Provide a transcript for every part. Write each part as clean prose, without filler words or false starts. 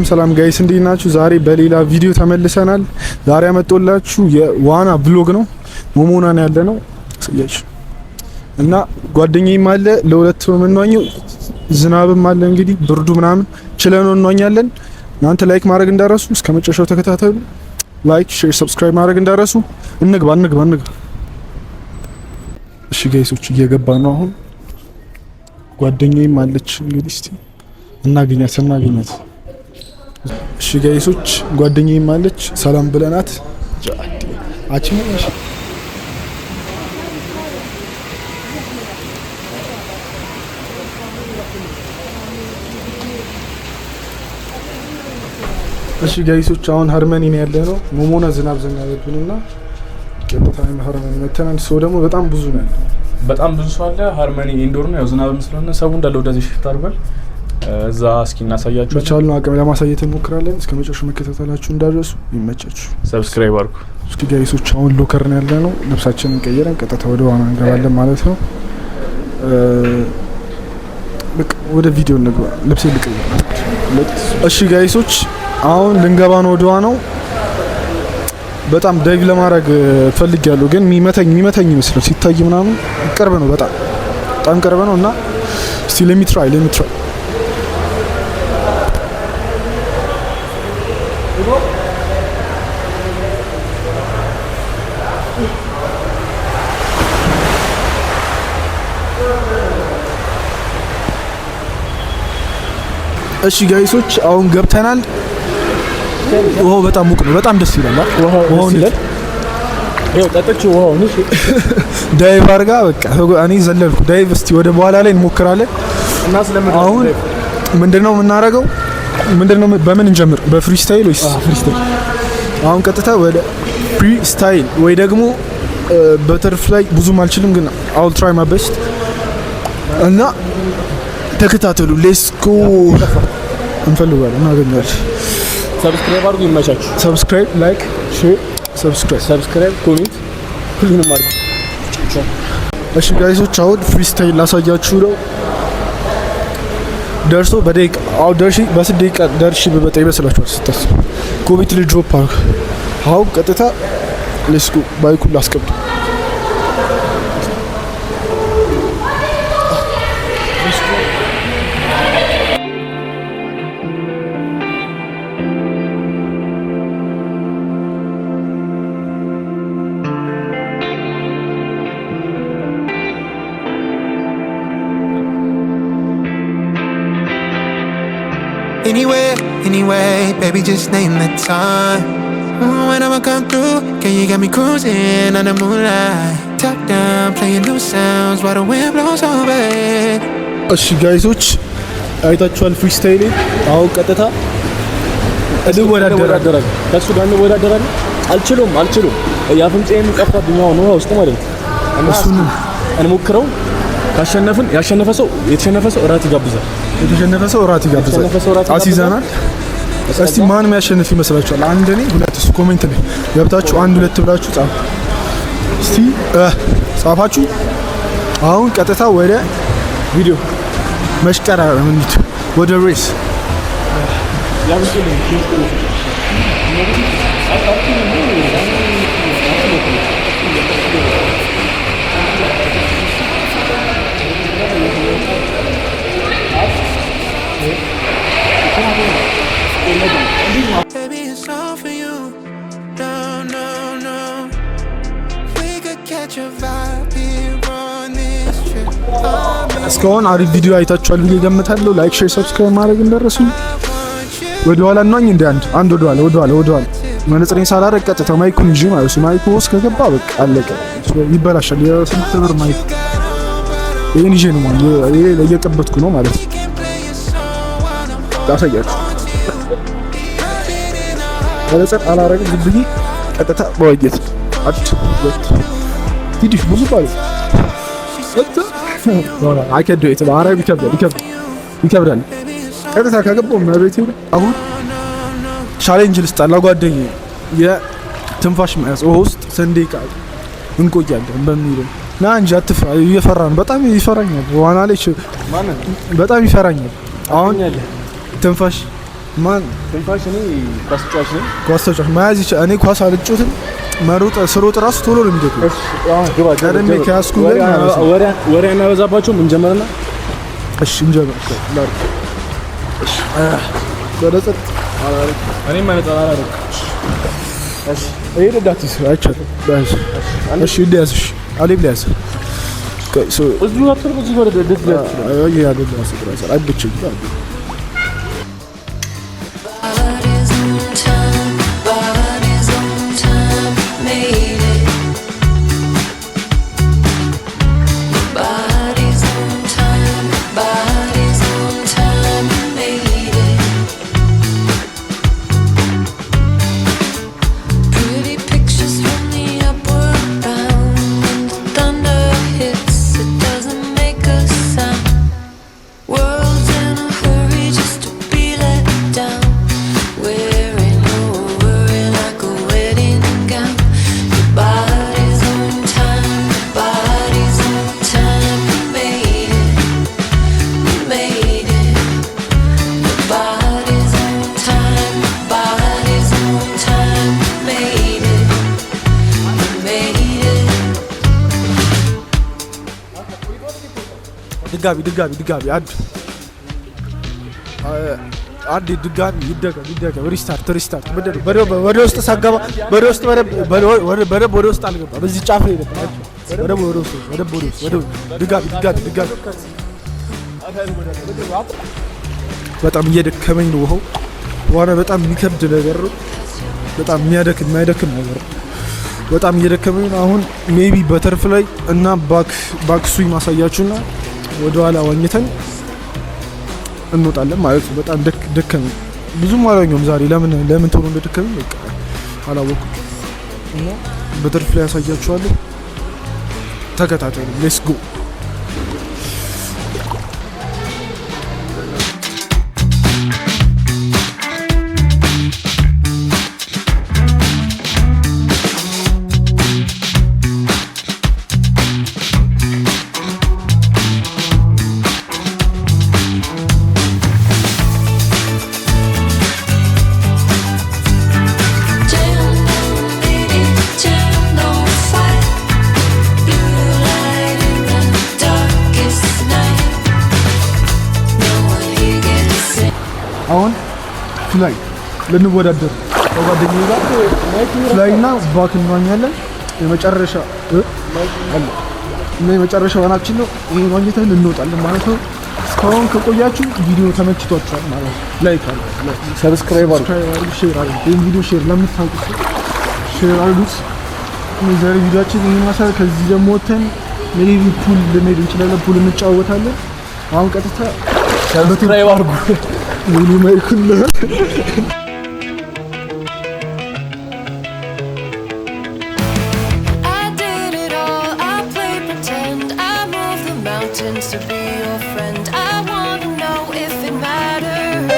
ሰላም ጋይስ እንዴት ናችሁ? ዛሬ በሌላ ቪዲዮ ተመልሰናል። ዛሬ ያመጣሁላችሁ የዋና ብሎግ ነው። ሞሞናን ያለ ነው እና ጓደኛዬም አለ። ለሁለት ሰው የምንዋኘው ዝናብም አለ እንግዲህ ብርዱ ምናምን ችለን እንዋኛለን። እናንተ ላይክ ማድረግ እንዳረሱ እስከ መጨረሻው ተከታተሉ። ላይክ፣ ሼር፣ ሰብስክራይብ ማድረግ እንዳረሱ። እንግባ። እሺ ጋይሶች እየገባ ነው አሁን። ጓደኛዬም አለች እንግዲህ እስቲ እናገኛት። እሺ ጋይሶች ጓደኛዬም አለች። ሰላም ብለናት እሺ ጋይሶች አሁን ሃርመኒ ነው ያለ ነው። ሞሞና ዝናብ ዘነበብንና ቀጥታም ሃርመኒ መተናል። ሰው ደግሞ በጣም ብዙ ነው፣ በጣም ብዙ ሰው አለ። ሃርመኒ ኢንዶር ነው፣ ያው ዝናብም ስለሆነ ሰው እንዳለ ወደዚህ ሽፍት አድርጓል። እዛ እስኪ እናሳያችሁ። በቻልነው አቅም ለማሳየት እንሞክራለን። እስከ መጨረሻው መከታተላችሁ እንዳደረሱ ይመቻችሁ። ሰብስክራይብ አድርጉ። እስኪ ጋይሶች አሁን ሎከር ነው ያለ ነው። ልብሳችንን ቀይረን ቀጥታ ወደ ዋና እንገባለን ማለት ነው። በቃ ወደ ቪዲዮ እንግባ። ልብሴ ልቀይር። እሺ ጋይሶች አሁን ልንገባ ነው ወደ ዋናው። በጣም ዳይቭ ለማድረግ ፈልጊያለሁ፣ ግን የሚመታኝ ይመስላል ሲታይ ምናምን። ቅርብ ነው፣ በጣም ቅርብ ነው እና እስቲ let me try እሺ ጋይሶች አሁን ገብተናል። ውሃው በጣም ሙቅ ነው፣ በጣም ደስ ይላል። ውሃው ይላል ያው ጠጥቼ ውሃው ነው ዳይቭ አድርጋ በቃ እኔ ዘለልኩ ዳይቭ። እስቲ ወደ በኋላ ላይ እንሞክራለን እና ስለምን አሁን ምንድነው የምናደርገው? በምን እንጀምር? በፍሪ ስታይል ወይስ ፍሪ ስታይል? አሁን ቀጥታ ወደ ፍሪ ስታይል ወይ ደግሞ በተርፍላይ ብዙም አልችልም፣ ግን አውል ትራይ ማይ ቤስት እና ተከታተሉ። ሌትስ ጎ እንፈልጋለን እናገኛለን። ሰብስክራይብ አድርጉ። ይመቻችሁ። ሰብስክራይብ፣ ላይክ፣ ሼር፣ ሰብስክራይብ፣ ኮሜንት ሁሉንም አድርጉ። እሺ ጋይሶች አሁን ፍሪ ስታይል ላሳያችሁ ነው። ደርሶ በደቂቃ በ6 ደቂቃ ደርሼ በመጣ ይመስላችኋል ስታስቡ። ኮሜንት ላይ ድሮፕ አድርጉ። አሁን ቀጥታ ሌትስ ጎ ባይኩን ላስቀምጥ። Anyway, baby, just name the time. When I'ma come through, can you get me cruising on the moonlight? Top down, playing new sounds while the wind blows over. እሺ ጋይሶች አይታችኋል ፍሪ ስታይል። አሁን ቀጥታ እንወዳደራለን። ከሱ ጋር እንወዳደራለን። አልችሉም ያፍንጫዬን ቀፋብኝ አሁን ውሃ ውስጥ ማለት ነው። እና እሱንም እንሞክረው። የተሸነፈ ሰው እራት ይጋብዛል። አሲዛናል። እስቲ ማን የሚያሸንፍ ይመስላችኋል? አንድ እኔ፣ ሁለት እሱ። ኮሜንት ላይ ገብታችሁ 1 2 ብላችሁ ጻፉ። እስቲ ጻፋችሁ። አሁን ቀጥታ ወደ ቪዲዮ መሽቀራረብ ወደ ሬስ Baby, it's all for you. No. We could catch a vibe here on this trip. እስካሁን አሪፍ ቪዲዮ አይታችኋል ብዬ ገምታለሁ። ላይክ፣ ሼር፣ ሰብስክራይብ ማድረግ እንዳረሱ። ወደ ኋላ እናኝ እንደ አንድ ወደ ኋላ መነጽሬን ሳላረግ ቀጥታ ማይኩን ይዤ ማለት ነው። ማይኩ ውስጥ ከገባ በቃ አለቀ፣ ይበላሻል። የስንት ብር ማይክ ይሄን ይዤ ነው ማለት ይሄ ለየቀበትኩ ነው ማለት ነው። ታሳያችሁ ወለጸት አላረግም ዝም ብዬ ቀጥታ በወየት ትንሽ ብዙ ባለ አይከዶ የተባረብ ይከብዳል። ቀጥታ ከገባው መሬት ይሁን። አሁን ቻሌንጅ ልስጣላ ጓደኛዬ የትንፋሽ መያዝ ውስጥ ሰንዴቃ እንቆያለን በሚለው ና እንጂ አትፍራ። እየፈራን በጣም ይፈራኛል። ዋና ላይ በጣም ይፈራኛል። አሁን ትንፋሽ ማን ትንፋሽ እኔ ኳስ ተጫዋች ነኝ። ኳስ ተጫዋች መያዝ ይችላል። እኔ ኳስ አልጮትም። መሮጥ ስሮጥ ራሱ ቶሎ ነው የሚደቁ። እሺ አሁን ግባ ቀደም ከያዝኩ ወሬ እናበዛባቸውም እንጀምርና እሺ እንጀምር። እሺ ወደጸጥ እኔ ማለት አላረክ እሺ ይሄ ደዳትስ አይቻልም። ባሽ እሺ እንዲያዝሽ አለብ ሊያዝ እዚሁ አጥር እዚህ ወደ ደስ ይላል። አይ ያለው ማስጥራስ አይብችኝ ድጋሚ አንድ ድጋሚ ይደገም ሪስታርት ወደ ውስጥ ሳገባ ወደ ውስጥ አልገባ። በዚህ ጫፍ ላይ ነበር ወደ ውስጥ ድጋሚ በጣም እየደከመኝ ነው። ውሃው ዋና በጣም የሚከብድ ነገር ነው። በጣም የማይደክም ነገር ነው። በጣም እየደከመኝ ነው። አሁን ሜቢ በተርፍ ላይ እና ባክ ስዊም ማሳያችሁና ወደ ኋላ ዋኝተን እንወጣለን ማለት ነው። በጣም ደከመኝ። ብዙም አላኘሁም ዛሬ። ለምን ቶሎ እንደደከመኝ በቃ አላወኩም። እና በተርፍ ላይ ያሳያችኋለሁ። ተከታተሉ። ሌትስ ጎ። አሁን ፍላይ ልንወዳደር ከጓደኛዬ ጋር ፍላይና ባክ እንዋኛለን። የመጨረሻ ዋናችን ነው። ይሄን ዋኝተን እንወጣለን ማለት ነው። እስካሁን ከቆያችሁ ቪዲዮ ተመችቷችኋል ማለት ነው። ላይክ አለ፣ ሰብስክራይብ አድርጉ፣ ሼር አድርጉ። ይሄን ቪዲዮ ሼር ለምታውቁት ሼር አድርጉት። የዛሬ ቪዲዮአችን ይሄን መሰለ። ከዚህ ደግሞ ወተን ሜቢ ፑል ልንሄድ እንችላለን። ፑል እንጫወታለን። አሁን ቀጥታ ሰብስክራይብ አድርጉ። ሙሉ ማይኩና To be your friend, I want to know if it matters.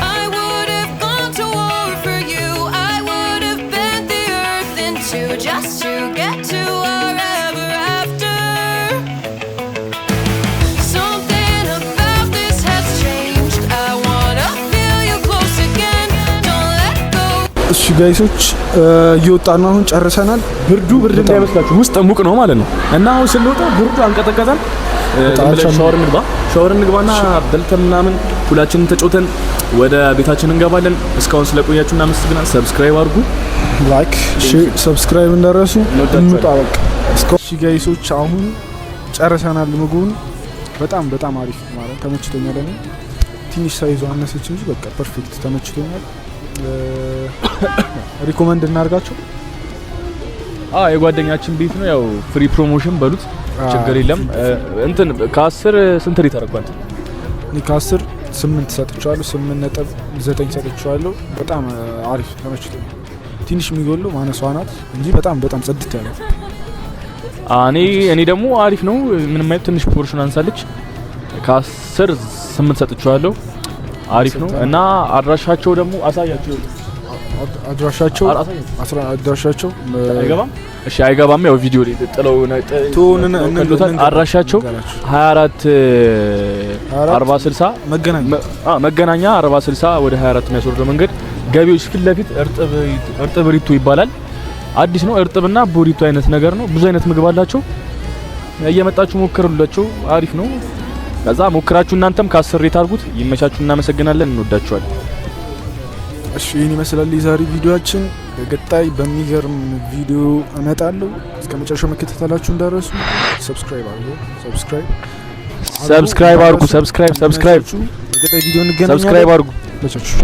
I would have gone to war for you. I would have bent the earth in two just to get to our ever after. Something about this has changed. I want to feel you close again. Don't let go. እሺ ጋይሶች እየወጣን አሁን ጨርሰናል። ብርድ እንዳይመስላችሁ ውስጥ ሙቅ ነው ማለት ነው። እና አሁን ስንወጣ ብርዱ አንቀጠቀጠን። ሻወር እንግባና በልተን ምናምን ሁላችንም ተጫውተን ወደ ቤታችን እንገባለን። እስካሁን ስለቆያችሁ እናመሰግናለን። ሰብስክራይብ አድርጉ፣ ላይክ፣ ሼር፣ ሰብስክራይብ እንዳረሱ። እንውጣ በቃ። እሺ ጋይሶች አሁን ጨርሰናል። ምግቡን በጣም አሪፍ ማለት ተመችቶኛል። እኔ ትንሽ ሳይዙ አነሰች እንጂ በቃ ፐርፌክት ተመችቶኛል። ሪኮመንድ እናርጋቸው። የጓደኛችን ቤት ነው። ያው ፍሪ ፕሮሞሽን በሉት ችግር የለም። እንትን ከ10 ስንት ሬት አደረኳት? እኔ ከ10 8 ሰጥቻለሁ። 8.9 ሰጥቻለሁ። በጣም አሪፍ ተመችቶኛል። ትንሽ የሚጎለው ማነሷ ናት እንጂ በጣም ጽድት ያለ። እኔ ደግሞ አሪፍ ነው። ምንም አይነት ትንሽ ፖርሽን አንሳለች። ከ10 8 ሰጥቻለሁ። አሪፍ ነው። እና አድራሻቸው ደግሞ አሳያቸው። አድራሻቸው አይገባም። እሺ አይገባም። ያው ቪዲዮ ላይ ጥለው አድራሻቸው 24 4060 መገናኛ 4060 ወደ 24 የሚያስወርደው መንገድ ገቢዎች ፊት ለፊት እርጥብ ሪቱ ይባላል። አዲስ ነው። እርጥብና ቦሪቱ አይነት ነገር ነው። ብዙ አይነት ምግብ አላቸው። እየመጣችሁ ሞክሩላቸው። አሪፍ ነው። ከዛ ሞክራችሁ እናንተም ከ10 ሬት አድርጉት። ይመቻችሁ። እናመሰግናለን። እንወዳችኋለን። እሺ ይሄን ይመስላል የዛሬ ቪዲዮአችን። በቀጣይ በሚገርም ቪዲዮ እመጣለሁ። እስከ መጨረሻው መከታተላችሁ እንዳረሱ። ሰብስክራይብ አድርጉ። ሰብስክራይብ። በቀጣይ ቪዲዮ እንገናኛለን። ሰብስክራይብ አድርጉ። መቻችሁ